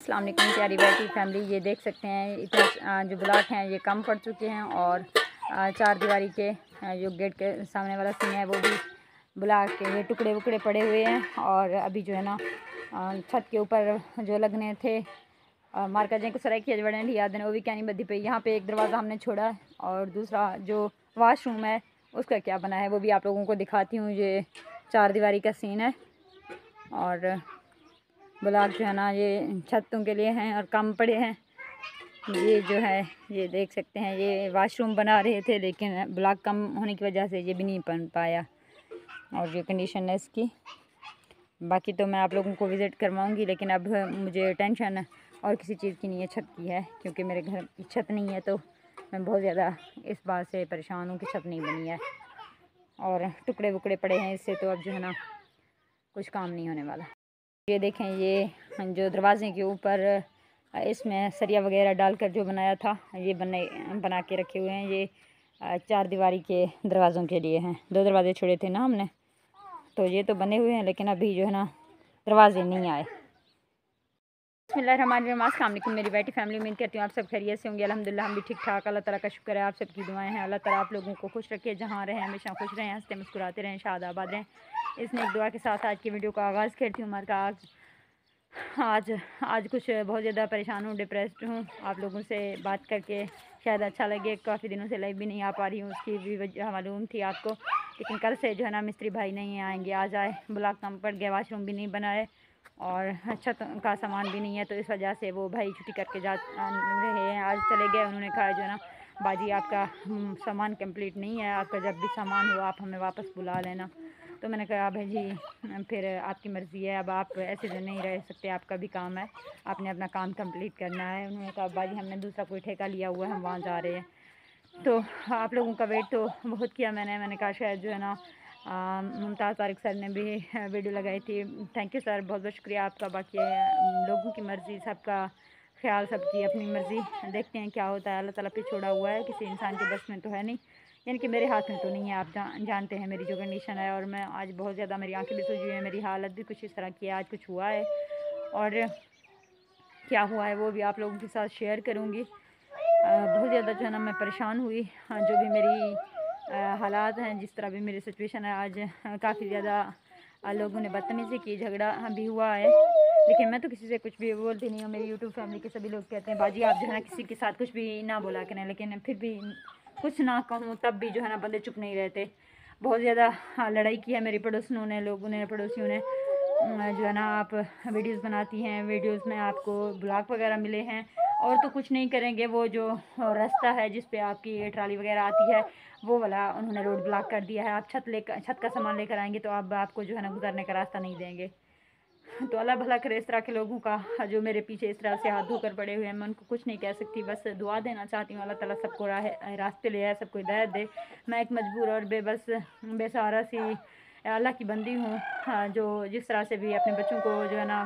अस्सलाम वालेकुम प्यारी बैठी फैमिली। ये देख सकते हैं इतना जो ब्लॉक हैं ये कम पड़ चुके हैं और चार दीवारी के जो गेट के सामने वाला सीन है वो भी ब्लॉक के ये टुकड़े वुकड़े पड़े हुए हैं। और अभी जो है ना छत के ऊपर जो लगने थे मार्का जैन को सराय की अजवड़े याद है वो भी क्या नहीं बदी पे। यहाँ पे एक दरवाज़ा हमने छोड़ा है और दूसरा जो वाशरूम है उसका क्या बना है वो भी आप लोगों को दिखाती हूँ। ये चार दीवारी का सीन है और ब्लॉक जो है ना ये छतों के लिए हैं और कम पड़े हैं। ये जो है ये देख सकते हैं ये वाशरूम बना रहे थे लेकिन ब्लॉक कम होने की वजह से ये भी नहीं बन पाया और ये कंडीशन है इसकी। बाकी तो मैं आप लोगों को विज़िट करवाऊंगी लेकिन अब मुझे टेंशन और किसी चीज़ की नहीं है, छत की है क्योंकि मेरे घर की छत नहीं है। तो मैं बहुत ज़्यादा इस बात से परेशान हूँ कि छत नहीं बनी है और टुकड़े वुकड़े पड़े हैं इससे तो अब जो है ना कुछ काम नहीं होने वाला। ये देखें ये जो दरवाज़े के ऊपर इसमें सरिया वगैरह डालकर जो बनाया था ये बना के रखे हुए हैं। ये चार दीवारी के दरवाज़ों के लिए हैं। दो दरवाज़े छोड़े थे ना हमने तो ये तो बने हुए हैं लेकिन अभी जो है ना दरवाजे नहीं आए। बिस्मिल्लाहिर्रहमानिर्रहीम। अस्सलाम वालेकुम मेरी बेटी फैमिली। उम्मीद करती हूँ आप सब खैरियत से होंगे। अल्हम्दुलिल्लाह हम भी ठीक ठाक। अल्लाह ताला का शुक्र है, आप सबकी दुआएं हैं। अल्लाह ताला आप लोगों को खुश रखे, जहाँ रहें हमेशा खुश रहें, हंसते मुस्कुराते रहें, शाद आबाद रहें। इसने एक दुआ के साथ आज की वीडियो का आगाज़ करती हूँ। मरका आज कुछ बहुत ज़्यादा परेशान हूँ, डिप्रेस्ड हूँ। आप लोगों से बात करके शायद अच्छा लगे। काफ़ी दिनों से लाइव भी नहीं आ पा रही हूँ, उसकी भी वजह मालूम थी आपको। लेकिन कल से जो है ना मिस्त्री भाई नहीं आएंगे, आज आए ब्लॉक कम पड़ गया, वाशरूम भी नहीं बनाए और छत का सामान भी नहीं है। तो इस वजह से वो भाई छुट्टी करके जा रहे हैं, आज चले गए। उन्होंने कहा जो है ना बाजी आपका सामान कंप्लीट नहीं है, आपका जब भी सामान हो आप हमें वापस बुला लेना। तो मैंने कहा भाई जी फिर आपकी मर्ज़ी है, अब आप ऐसे तो नहीं रह सकते, आपका भी काम है, आपने अपना काम कंप्लीट करना है। उन्होंने कहा बाजी हमने दूसरा कोई ठेका लिया हुआ है, हम वहाँ जा रहे हैं। तो आप लोगों का वेट तो बहुत किया मैंने कहा शायद जो है ना मुमताज़ तारिक सर ने भी वीडियो लगाई थी। थैंक यू सर, बहुत बहुत शुक्रिया आपका। बाकी लोगों की मर्ज़ी, सबका ख्याल, सबकी अपनी मर्ज़ी, देखते हैं क्या होता है। अल्लाह ताला पे छोड़ा हुआ है, किसी इंसान के बस में तो है नहीं, यानी कि मेरे हाथ में तो नहीं है। आप जानते हैं मेरी जो कंडीशन है और मैं आज बहुत ज़्यादा, मेरी आंखें भी सूजी हुई हैं, मेरी हालत भी कुछ इस तरह की है। आज कुछ हुआ है और क्या हुआ है वो भी आप लोगों के साथ शेयर करूँगी। बहुत ज़्यादा जो है ना मैं परेशान हुई। जो भी मेरी हालात हैं, जिस तरह भी मेरी सिचुएशन है, आज काफ़ी ज़्यादा लोगों ने बदतमीज़ी की, झगड़ा भी हुआ है। लेकिन मैं तो किसी से कुछ भी बोलती नहीं हूँ। मेरी यूट्यूब फैमिली के सभी लोग कहते हैं बाजी आप जो है ना किसी के साथ कुछ भी ना बोला करें, लेकिन फिर भी कुछ ना कहूँ तब भी जो है ना बंदे चुप नहीं रहते। बहुत ज़्यादा लड़ाई की है मेरी पड़ोसियों ने, लोगों ने, पड़ोसियों ने। जो है ना आप वीडियोस बनाती हैं, वीडियोस में आपको ब्लॉग वगैरह मिले हैं और तो कुछ नहीं करेंगे। वो जो रास्ता है जिस पे आपकी ट्राली वगैरह आती है वो वाला उन्होंने रोड ब्लॉक कर दिया है। आप छत का सामान लेकर आएंगे तो अब आपको जो है ना गुजरने का रास्ता नहीं देंगे। तो अल्लाह भला करे इस तरह के लोगों का, जो मेरे पीछे इस तरह से हाथ धोकर पड़े हुए हैं। मैं उनको कुछ नहीं कह सकती, बस दुआ देना चाहती हूँ। अल्लाह ताला सबको रास्ते ले आए, सबको हिदायत दे। मैं एक मजबूर और बेबस बेसहारा सी अल्लाह की बंदी हूँ, जो जिस तरह से भी अपने बच्चों को जो है ना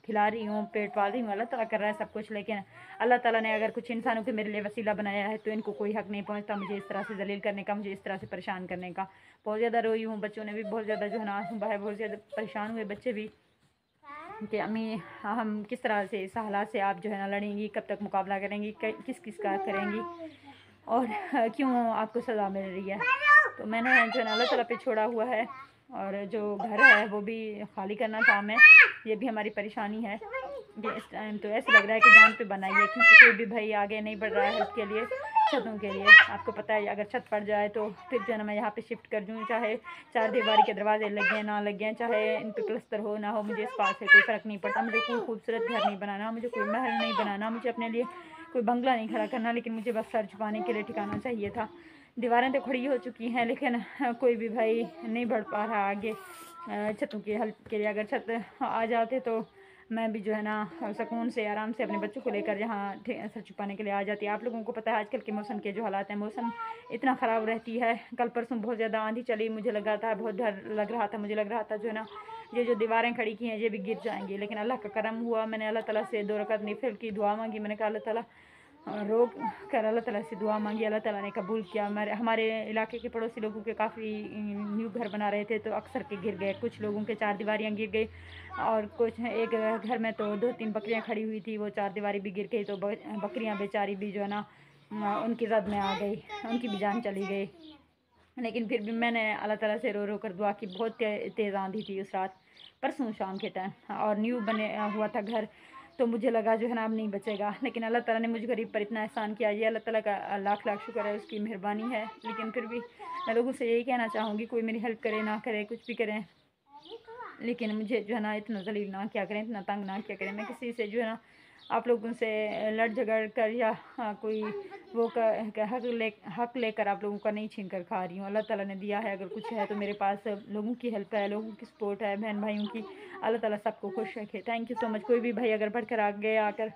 खिला रही हूँ, पेट पाल रही हूँ। अल्लाह ताला कर रहा है सब कुछ, लेकिन अल्लाह ताला ने अगर कुछ इंसानों के मेरे लिए वसीला बनाया है तो इनको कोई हक़ नहीं पहुँचता मुझे इस तरह से जलील करने का, मुझे इस तरह से परेशान करने का। बहुत ज़्यादा रोई हूँ, बच्चों ने भी बहुत ज़्यादा जो है ना बाहर बहुत ज़्यादा परेशान हुए बच्चे भी कि अम्मी हम किस तरह से इस हालात से आप जो है ना लड़ेंगी, कब तक मुकाबला करेंगी, किस किस का करेंगी और क्यों आपको सज़ा मिल रही है। तो मैंने जो है ना अल्लाह ताला पे छोड़ा हुआ है और जो घर है वो भी खाली करना था हमें। ये भी हमारी परेशानी है कि इस टाइम तो ऐसा लग रहा है कि जान पे बनाइए, क्योंकि कोई भी भाई आगे नहीं बढ़ रहा है हेल्प के लिए, छतों के लिए। आपको पता है अगर छत पड़ जाए तो फिर जो है ना मैं यहाँ पे शिफ्ट कर दूँ, चाहे चार दीवारी के दरवाजे लग गए ना लग गए, चाहे इन पर प्लस्तर हो ना हो, मुझे इस बात से कोई फ़र्क नहीं पड़ता। मुझे कोई खूबसूरत घर नहीं बनाना, मुझे कोई महल नहीं बनाना, मुझे अपने लिए कोई बंगला नहीं खड़ा करना, लेकिन मुझे बस सर छुपाने के लिए ठिकाना चाहिए था। दीवारें तो खड़ी हो चुकी हैं लेकिन कोई भी भाई नहीं बढ़ पा रहा आगे छतों की हेल्प के लिए। अगर छत आ जाते तो मैं भी जो है ना सुकून से आराम से अपने बच्चों को लेकर यहाँ सर छुपाने के लिए आ जाती है। आप लोगों को पता है आजकल के मौसम के जो हालात हैं, मौसम इतना ख़राब रहती है। कल परसों बहुत ज़्यादा आंधी चली, मुझे लगा था, बहुत डर लग रहा था, मुझे लग रहा था जो है ना ये जो दीवारें खड़ी की हैं ये भी गिर जाएंगी। लेकिन अल्लाह का करम हुआ, मैंने अल्लाह ताला से 2 रकात नफिल की दुआ मांगी। मैंने कहा अल्लाह ताला रोक कर अल्लाह ताला से दुआ मांगी, अल्लाह ताला ने कबूल किया। हमारे इलाके के पड़ोसी लोगों के काफ़ी न्यू घर बना रहे थे तो अक्सर के गिर गए, कुछ लोगों के चार दीवारियाँ गिर गई और कुछ एक घर में तो 2-3 बकरियाँ खड़ी हुई थी, वो चार दीवारी भी गिर गई। तो बकरियाँ बेचारी भी जो है ना उनकी ज़द में आ गई, उनकी भी जान चली गई। लेकिन फिर भी मैंने अल्लाह ताला से रो रो कर दुआ की। बहुत तेज़ आंधी थी उस रात, परसों शाम के टाइम, और न्यू बने हुआ था घर। तो मुझे लगा जो है ना अब नहीं बचेगा, लेकिन अल्लाह ताला ने मुझ गरीब पर इतना एहसान किया। ये अल्लाह ताला का लाख लाख शुक्र है, उसकी मेहरबानी है। लेकिन फिर भी मैं लोगों से यही कहना चाहूँगी, कोई मेरी हेल्प करे ना करे, कुछ भी करें, लेकिन मुझे जो है ना इतना ज़लील ना किया करें, इतना तंग ना किया करें। मैं किसी से जो है ना आप लोगों से लड़ झगड़ कर या कोई वो हक लेकर आप लोगों का नहीं छीन कर खा रही हूँ। अल्लाह ताला ने दिया है, अगर कुछ है तो मेरे पास लोगों की हेल्प है, लोगों की सपोर्ट है, बहन भाइयों की। अल्लाह ताला सबको खुश रखे। Thank you so much. कोई भी भाई अगर बढ़कर आगे आकर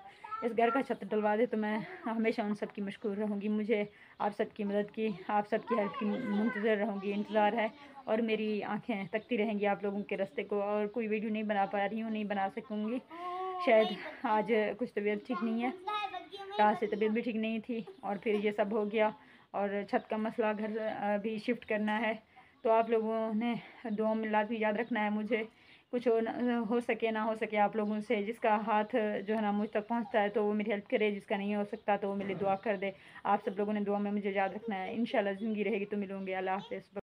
इस घर का छत डलवा दे तो मैं हमेशा उन सब की मशकूर रहूँगी। मुझे आप सबकी मदद की, आप सबकी हेल्प की मुंतज़र रहूँगी, इंतज़ार है। और मेरी आंखें तकती रहेंगी आप लोगों के रास्ते को। और कोई वीडियो नहीं बना पा रही हूँ, नहीं बना सकूँगी, शायद आज कुछ तबीयत ठीक नहीं है, रात से तबीयत भी ठीक नहीं थी और फिर ये सब हो गया। और छत का मसला, घर भी शिफ्ट करना है। तो आप लोगों ने दुआ में लाजमी याद रखना है। मुझे कुछ हो सके ना हो सके, आप लोगों से जिसका हाथ जो है ना मुझ तक पहुंचता है तो वो मेरी हेल्प करे, जिसका नहीं हो सकता तो वो मेरी दुआ कर दे। आप सब लोगों ने दुआ में मुझे याद रखना है। इंशाल्लाह ज़िंदगी रहेगी तो मिलूँगी। अल्लाह हाफ़िज़।